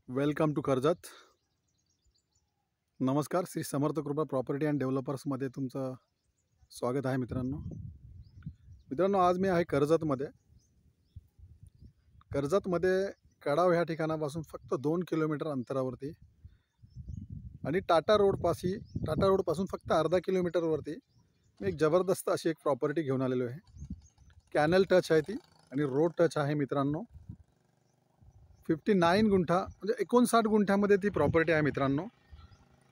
Welcome to Karjat. नमस्कार. श्री समर्थ कृपा property and डेव्हलपर्समध्ये तुमचं स्वागत आहे मित्रांनो. आज मी आहे कर्जतमध्ये कडाव ह्या ठिकाणापासून फक्त 2 किलोमीटर अंतरावरती आणि टाटा रोडपासून फक्त अर्धा किलोमीटरवरती मी एक जबरदस्त अशी एक प्रॉपर्टी घेऊन आलेलो आहे. कॅनल टच आहे ती आणि रोड टच आहे मित्रांनो. 59 गुंठा म्हणजे 59 गुंठ्यामध्ये ती प्रॉपर्टी आहे मित्रांनो.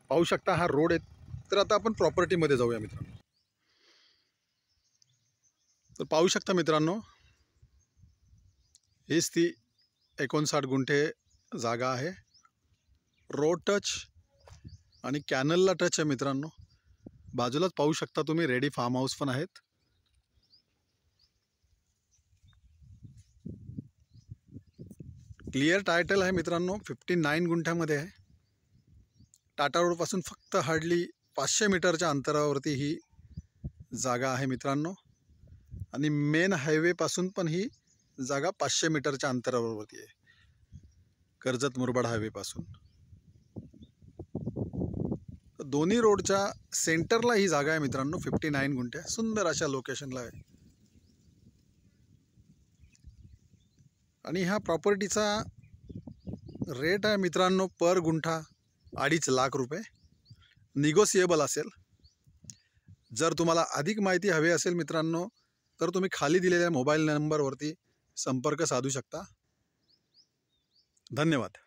पाहू शकता हा रोड आहे. तर आता आपण प्रॉपर्टीमध्ये जाऊया मित्रांनो. तर पाहू शकता मित्रांनो, हीच ती 59 गुंठे जागा आहे. रोड टच आणि कॅनलला टच आहे मित्रांनो. बाजूलाच पाहू शकता तुम्ही रेडी फार्म हाऊस पण आहेत. क्लिअर टायटल आहे मित्रांनो. 59 गुंठ्यामध्ये आहे. टाटा रोडपासून फक्त हार्डली 500 मीटरच्या अंतरावरती ही जागा आहे मित्रांनो. आणि मेन हायवेपासून पण ही जागा 500 मीटरच्या अंतरावरती आहे, कर्जत मुरबाड हायवेपासून. दोन्ही रोडच्या सेंटरला ही जागा आहे मित्रांनो. 59 गुंठे सुंदर अशा लोकेशनला आहे. आणि ह्या प्रॉपर्टीचा रेट आहे मित्रांनो पर गुंठा 2.5 लाख रुपये. निगोसिएबल असेल. जर तुम्हाला अधिक माहिती हवी असेल मित्रांनो, तर तुम्ही खाली दिलेल्या मोबाईल नंबरवरती संपर्क साधू शकता. धन्यवाद.